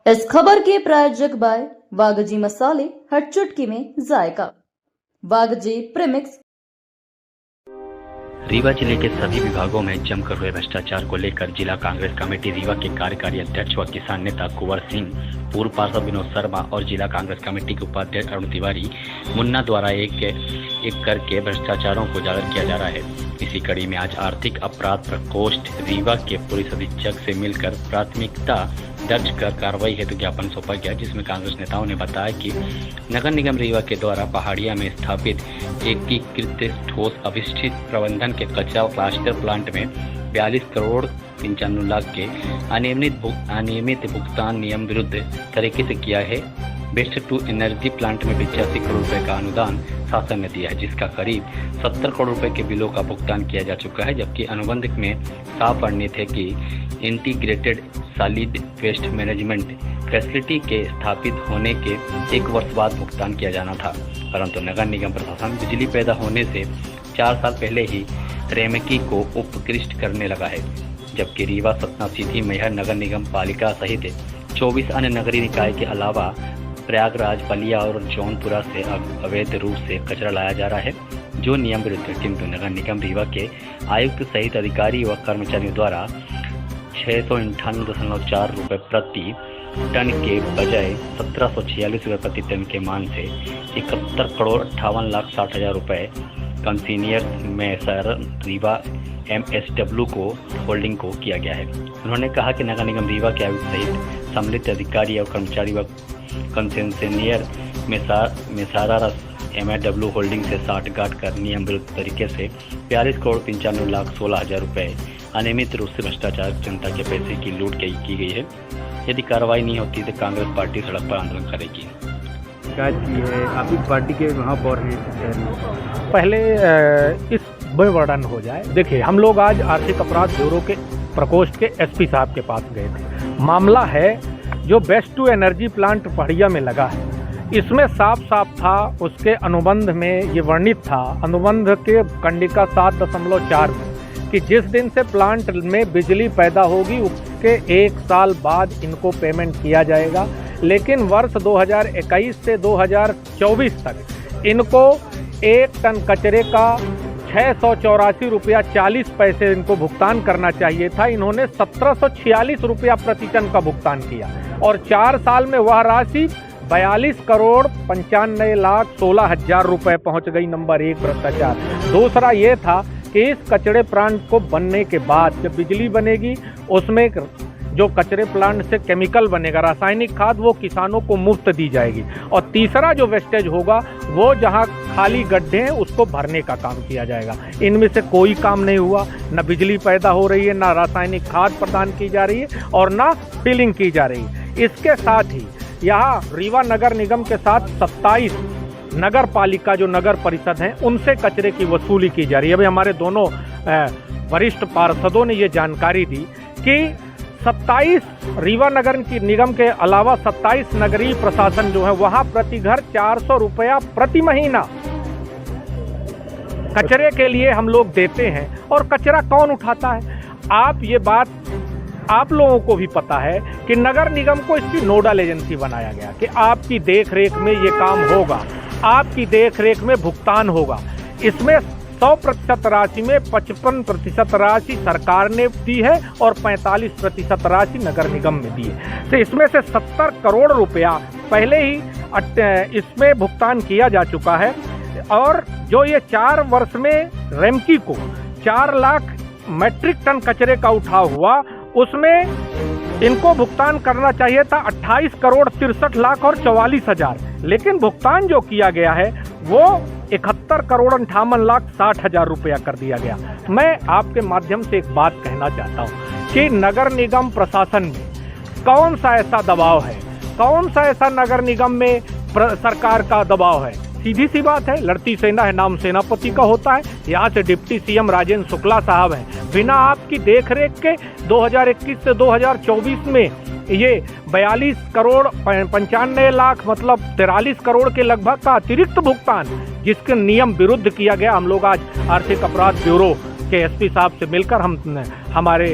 इस खबर के प्रायोजक बाय वागजी मसाले, हर चुटकी में जायका। वागजी प्रीमिक्स। रीवा जिले के सभी विभागों में जमकर हुए भ्रष्टाचार को लेकर जिला कांग्रेस कमेटी रीवा के कार्यकारी अध्यक्ष व किसान नेता कुंवर सिंह, पूर्व पार्षद विनोद शर्मा और जिला कांग्रेस कमेटी के उपाध्यक्ष अरुण तिवारी मुन्ना द्वारा एक करके भ्रष्टाचारों को उजागर किया जा रहा है। इसी कड़ी में आज आर्थिक अपराध प्रकोष्ठ रीवा के पुलिस अधीक्षक से मिलकर प्राथमिकता दर्ज कर कार्रवाई हेतु ज्ञापन सौंपा गया, जिसमें कांग्रेस नेताओं ने बताया कि नगर निगम रीवा के द्वारा पहाड़िया में स्थापित एकीकृत ठोस अपशिष्ट प्रबंधन के कचरा क्लस्टर प्लांट में 42 करोड़ 95 लाख के अनियमित भुगतान नियम विरुद्ध तरीके से किया है। वेस्ट टू एनर्जी प्लांट में 85 करोड़ रुपए का अनुदान शासन ने दिया है, जिसका करीब 70 करोड़ रुपए के बिलों का भुगतान किया जा चुका है। जबकि अनुबंध में साफ वर्णित है कि integrated solid waste management facility के स्थापित होने के 1 वर्ष बाद भुगतान किया जाना था, परंतु नगर निगम प्रशासन बिजली पैदा होने से 4 साल पहले ही रेमकी को उपकृष्ट करने लगा है। जबकि रीवा, सतना, सीधी, मैहर नगर निगम पालिका सहित 24 अन्य नगरीय निकाय के अलावा प्रयागराज, बलिया और जौनपुरा से अवैध रूप से कचरा लाया जा रहा है, जो नियम विरुद्ध है। किंतु नगर निगम रीवा के आयुक्त सहित अधिकारी व कर्मचारियों द्वारा 698.4 रुपये प्रति टन के बजाय 1746 रुपये प्रति टन के मान से 71 करोड़ 58 लाख 60 हजार रुपये कंसीनियर में सर रीवा MSW को होल्डिंग को किया गया है। उन्होंने कहा कि नगर निगम रीवा के आयुक्त सहित सम्मिलित अधिकारी और कर्मचारी व कंसेशनियर में सारा MSW होल्डिंग से साठगांठ कर नियम विरुद्ध तरीके से 42 करोड़ 95 लाख 16 हजार रुपये अनियमित रूप से भ्रष्टाचार जनता के पैसे की लूट की गई है। यदि कार्रवाई नहीं होती तो कांग्रेस पार्टी सड़क पर आंदोलन करेगी। शिकायत की है, आपकी पार्टी के महापौर हैं। पहले इस विवरण हो जाए। देखिए, हम लोग आज आर्थिक अपराध ब्यूरो के प्रकोष्ठ के SP साहब के पास गए थे। मामला है जो वेस्ट टू एनर्जी प्लांट पहाड़िया में लगा है, इसमें साफ था, उसके अनुबंध में ये वर्णित था, अनुबंध के कंडिका 7.4 में, कि जिस दिन से प्लांट में बिजली पैदा होगी उसके 1 साल बाद इनको पेमेंट किया जाएगा। लेकिन वर्ष 2021 से 2024 तक इनको 1 टन कचरे का 684 रुपया 40 पैसे इनको भुगतान करना चाहिए था। इन्होंने 1746 रुपया प्रति टन का भुगतान किया और 4 साल में वह राशि 42 करोड़ 95 लाख 16 हजार रुपये पहुँच गई। नंबर 1 भ्रष्टाचार। दूसरा ये था कि इस कचरे प्लांट को बनने के बाद जब बिजली बनेगी उसमें जो कचरे प्लांट से केमिकल बनेगा, रासायनिक खाद, वो किसानों को मुफ्त दी जाएगी। और तीसरा जो वेस्टेज होगा वो जहां खाली गड्ढे हैं उसको भरने का काम किया जाएगा। इनमें से कोई काम नहीं हुआ। न बिजली पैदा हो रही है, न रासायनिक खाद प्रदान की जा रही है और न फिलिंग की जा रही है। इसके साथ ही यहाँ रीवा नगर निगम के साथ 27 नगर पालिका जो नगर परिषद हैं उनसे कचरे की वसूली की जा रही है। अभी हमारे दोनों वरिष्ठ पार्षदों ने ये जानकारी दी कि 27 रीवा नगर की निगम के अलावा 27 नगरीय प्रशासन जो है वहाँ प्रति घर 400 रुपया प्रति महीना कचरे के लिए हम लोग देते हैं। और कचरा कौन उठाता है? आप ये बात आप लोगों को भी पता है कि नगर निगम को इसकी नोडल एजेंसी बनाया गया कि आपकी देख रेख में ये काम होगा, आपकी देख रेख में भुगतान होगा। इसमें 100% राशि में 55% राशि सरकार ने दी है और 45% राशि नगर निगम में दी है। तो इसमें से 70 करोड़ रुपया पहले ही इसमें भुगतान किया जा चुका है। और जो ये 4 वर्ष में रेमकी को 4 लाख मैट्रिक टन कचरे का उठाव हुआ, उसमें इनको भुगतान करना चाहिए था 28 करोड़ 63 लाख और 44 हजार। लेकिन भुगतान जो किया गया है वो 71 करोड़ 58 लाख 60 हजार रुपया कर दिया गया। मैं आपके माध्यम से एक बात कहना चाहता हूँ कि नगर निगम प्रशासन में कौन सा ऐसा दबाव है, कौन सा ऐसा नगर निगम में सरकार का दबाव है? सीधी सी बात है, लड़ती सेना है, नाम सेनापति का होता है। यहाँ से डिप्टी CM राजेंद्र शुक्ला साहब हैं। बिना आपकी देखरेख के 2021 से 2024 में ये 42 करोड़ 95 लाख मतलब 43 करोड़ के लगभग का अतिरिक्त भुगतान जिसके नियम विरुद्ध किया गया। हम लोग आज आर्थिक अपराध ब्यूरो के एसपी साहब से मिलकर हमारे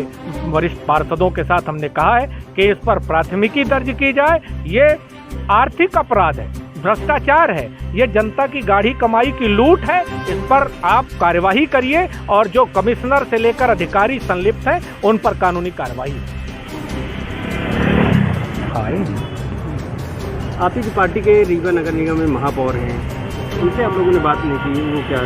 वरिष्ठ पार्षदों के साथ हमने कहा है कि इस पर प्राथमिकी दर्ज की जाए। ये आर्थिक अपराध है, भ्रष्टाचार है, ये जनता की गाढ़ी कमाई की लूट है। इस पर आप कार्यवाही करिए और जो कमिश्नर से लेकर अधिकारी संलिप्त हैं उन पर कानूनी कार्यवाही। आप ही की पार्टी के रीवा नगर निगम में महापौर हैं, उनसे आप लोगों ने बात नहीं की, वो क्या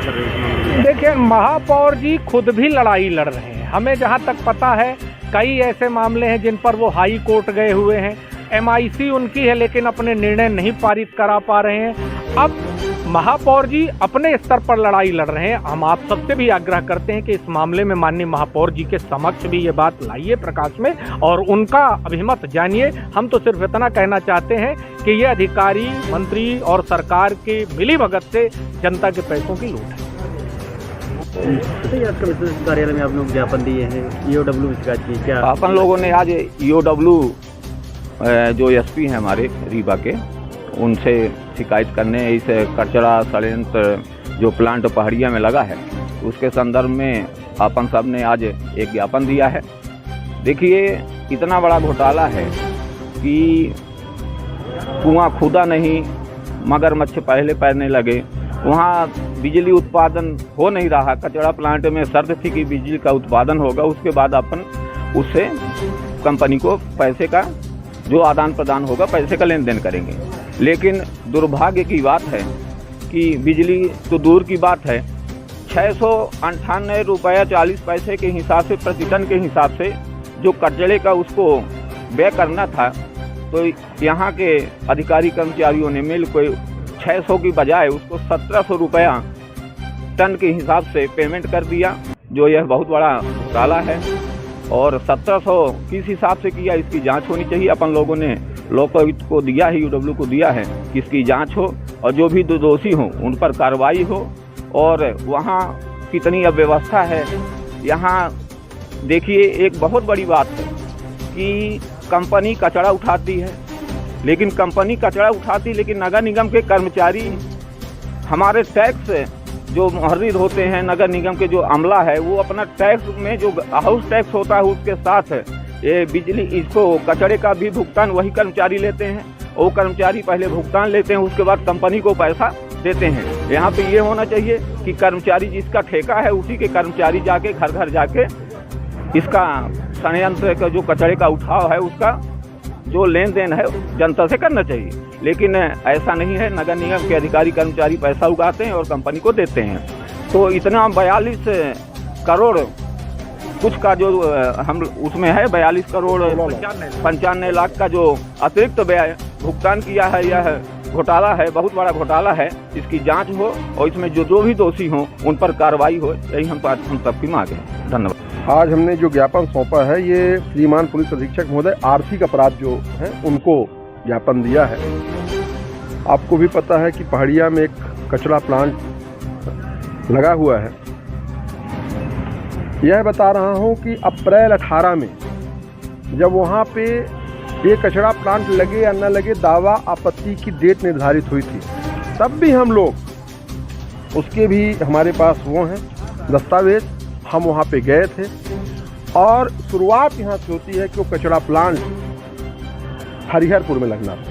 कर रहे हैं? देखिए, महापौर जी खुद भी लड़ाई लड़ रहे हैं। हमें जहां तक पता है कई ऐसे मामले हैं जिन पर वो हाई कोर्ट गए हुए हैं। MIC उनकी है लेकिन अपने निर्णय नहीं पारित करा पा रहे हैं। अब महापौर जी अपने स्तर पर लड़ाई लड़ रहे हैं। हम आप सबसे भी आग्रह करते हैं कि इस मामले में माननीय महापौर जी के समक्ष भी ये बात लाइए प्रकाश में और उनका अभिमत जानिए। हम तो सिर्फ इतना कहना चाहते हैं कि ये अधिकारी, मंत्री और सरकार के मिलीभगत से जनता के पैसों की लूट है। आज कमिश्नर कार्यालय में आप लोग ज्ञापन दिए हैं, EOW में शिकायत की, क्या अपन लोगों ने आज EOW जो SP हैं हमारे रीवा के, उनसे शिकायत करने इस कचरा षड्यंत्र जो प्लांट पहाड़िया में लगा है उसके संदर्भ में अपन सब ने आज एक ज्ञापन दिया है। देखिए, इतना बड़ा घोटाला है कि कुआं खुदा नहीं, मगरमच्छ पहले पैरने लगे। वहाँ बिजली उत्पादन हो नहीं रहा। कचरा प्लांट में शर्त थी कि बिजली का उत्पादन होगा, उसके बाद अपन उससे कंपनी को पैसे का जो आदान प्रदान होगा, पैसे का लेन देन करेंगे। लेकिन दुर्भाग्य की बात है कि बिजली तो दूर की बात है, 698 रुपया 40 पैसे के हिसाब से, प्रति टन के हिसाब से जो कचरे का उसको व्यय करना था, तो यहाँ के अधिकारी कर्मचारियों ने मिल कोई 600 की बजाय उसको 1700 रुपया टन के हिसाब से पेमेंट कर दिया, जो यह बहुत बड़ा घोटाला है। और 1700 किस हिसाब से किया, इसकी जांच होनी चाहिए। अपन लोगों ने लोकायुक्त को दिया है, EOW को दिया है कि इसकी जांच हो और जो भी दोषी हों उन पर कार्रवाई हो। और वहाँ कितनी अव्यवस्था है। यहाँ देखिए, एक बहुत बड़ी बात है कि कंपनी कचरा उठाती है, लेकिन नगर निगम के कर्मचारी हमारे टैक्स जो मुहर्रिर होते हैं, नगर निगम के जो अमला है, वो अपना टैक्स में जो हाउस टैक्स होता है उसके साथ ये बिजली, इसको कचरे का भी भुगतान वही कर्मचारी लेते हैं। वो कर्मचारी पहले भुगतान लेते हैं, उसके बाद कंपनी को पैसा देते हैं। यहाँ पे ये होना चाहिए कि कर्मचारी जिसका ठेका है उसी के कर्मचारी जाके घर घर जाके इसका संयंत्र का जो कचरे का उठाव है उसका जो लेन देन है जनता से करना चाहिए। लेकिन ऐसा नहीं है, नगर निगम के अधिकारी कर्मचारी पैसा उगाते हैं और कंपनी को देते हैं। तो इतना 42 करोड़ कुछ का जो हम उसमें है 42 करोड़ 95 लाख का जो अतिरिक्त व्यय भुगतान किया है, यह घोटाला है, बहुत बड़ा घोटाला है। इसकी जांच हो और इसमें जो भी दोषी हों उन पर कार्रवाई हो, यही हम सबकी मांग है। धन्यवाद। आज हमने जो ज्ञापन सौंपा है ये श्रीमान पुलिस अधीक्षक महोदय आर्थिक अपराध जो है उनको ज्ञापन दिया है। आपको भी पता है कि पहाड़िया में एक कचरा प्लांट लगा हुआ है। यह बता रहा हूं कि अप्रैल 18 में जब वहां पे ये कचरा प्लांट लगे या न लगे, दावा आपत्ति की डेट निर्धारित हुई थी, तब भी हम लोग उसके भी हमारे पास वो हैं दस्तावेज, हम वहाँ पे गए थे। और शुरुआत यहाँ से होती है कि वो कचरा प्लांट हरिहरपुर में लगना था।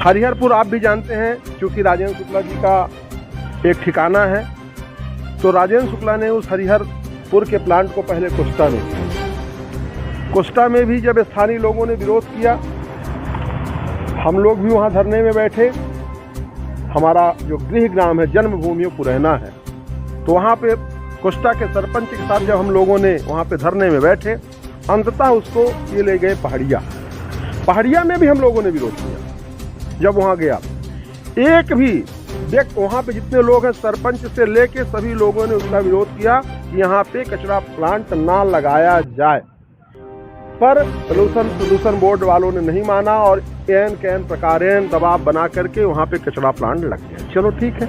हरिहरपुर आप भी जानते हैं, क्योंकि राजेंद्र शुक्ला जी का एक ठिकाना है, तो राजेंद्र शुक्ला ने उस हरिहरपुर के प्लांट को पहले कुष्टा में भी जब स्थानीय लोगों ने विरोध किया, हम लोग भी वहाँ धरने में बैठे। हमारा जो गृह ग्राम है, जन्मभूमि पुरैना है, तो वहाँ पे कुष्टा के सरपंच के साथ जब हम लोगों ने वहाँ पे धरने में बैठे, अंततः उसको ये ले गए पहाड़िया में भी हम लोगों ने विरोध किया। जब वहाँ गया, एक भी व्यक्ति वहाँ पे जितने लोग हैं, सरपंच से लेके सभी लोगों ने उसका विरोध किया कि यहाँ पे कचरा प्लांट ना लगाया जाए, पर प्रदूषण बोर्ड वालों ने नहीं माना और कैन प्रकारेण दबाव बना करके वहाँ पे कचरा प्लांट लग गया। चलो ठीक है,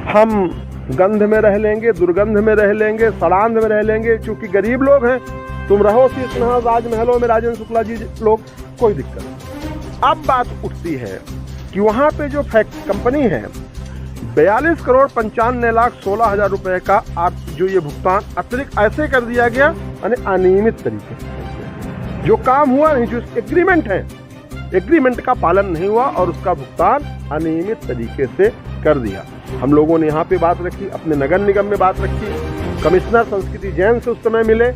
हम गंध में रह लेंगे, दुर्गंध में रह लेंगे, सड़ांध में रह लेंगे, क्योंकि गरीब लोग हैं। तुम रहो शीशमहल राजमहलों में, राजेंद्र शुक्ला जी लोग, कोई दिक्कत नहीं। अब बात उठती है कि वहाँ पे जो कंपनी है 42 करोड़ 95 लाख 16 हजार रुपए का आप जो ये भुगतान अतिरिक्त ऐसे कर दिया गया, यानी अनियमित तरीके से जो काम हुआ नहीं, जो एग्रीमेंट है, एग्रीमेंट का पालन नहीं हुआ और उसका भुगतान अनियमित तरीके से कर दिया। हम लोगों ने यहाँ पे बात रखी, अपने नगर निगम में बात रखी, कमिश्नर संस्कृति जैन से उस समय मिले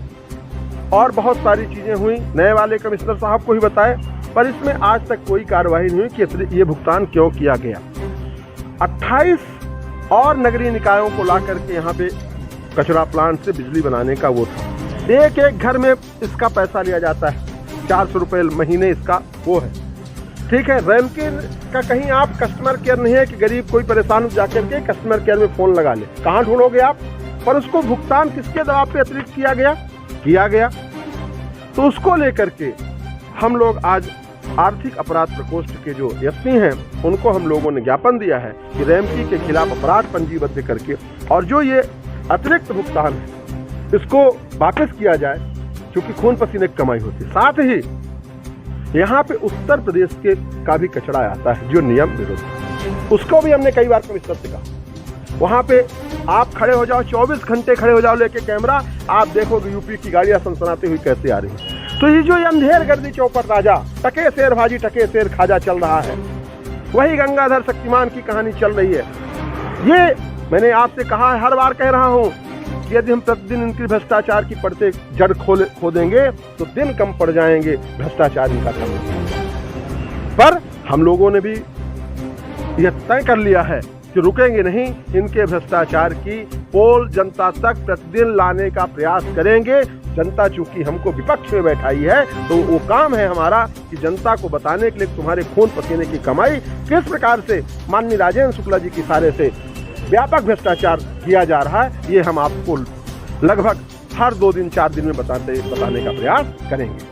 और बहुत सारी चीजें हुई, नए वाले कमिश्नर साहब को ही बताए, पर इसमें आज तक कोई कार्रवाई नहीं हुई कि ये भुगतान क्यों किया गया। 28 और नगरीय निकायों को ला करके यहाँ पे कचरा प्लांट से बिजली बनाने का वो था। एक एक घर में इसका पैसा लिया जाता है, 400 रुपये महीने इसका वो है। ठीक है, रैमकिन का कहीं आप कस्टमर केयर नहीं है कि गरीब कोई परेशान हो जाकर के कस्टमर केयर में फोन लगा ले, कहाँ ढूंढोगे आप? पर उसको भुगतान किसके दबाव पे अतिरिक्त किया गया तो उसको लेकर के हम लोग आज आर्थिक अपराध प्रकोष्ठ के जो एसपी हैं उनको हम लोगों ने ज्ञापन दिया है कि रैमकी के खिलाफ अपराध पंजीबद्ध करके और जो ये अतिरिक्त भुगतान है इसको वापस किया जाए, क्योंकि खून पसीने की कमाई होती है। साथ ही यहाँ पे उत्तर प्रदेश के का भी कचरा आता है जो नियम विरुद्ध, उसको भी हमने कई बार कमिश्नर से कहा। वहाँ पे आप खड़े हो जाओ, 24 घंटे खड़े हो जाओ लेके कैमरा, आप देखोगे यूपी की गाड़ियाँ सनसनाती हुई कैसे आ रही है। तो ये जो अंधेर गर्दी चौपट राजा, टके शेर भाजी टके शेर खाजा चल रहा है, वही गंगाधर शक्तिमान की कहानी चल रही है। ये मैंने आपसे कहा है, हर बार कह रहा हूँ कि यदि हम प्रतिदिन इनकी भ्रष्टाचार की पड़ते जड़ खोदेंगे तो दिन कम पड़ जाएंगे भ्रष्टाचार इनका कम। पर हम लोगों ने भी यह तय कर लिया है कि रुकेंगे नहीं, इनके भ्रष्टाचार की पोल जनता तक प्रतिदिन लाने का प्रयास करेंगे। जनता चूंकि हमको विपक्ष में बैठाई है तो वो काम है हमारा कि जनता को बताने के लिए तुम्हारे खून पसीने की कमाई किस प्रकार से माननीय राजेंद्र शुक्ला जी की इशारे से व्यापक भ्रष्टाचार किया जा रहा है, ये हम आपको लगभग हर 2 दिन 4 दिन में बताने का प्रयास करेंगे।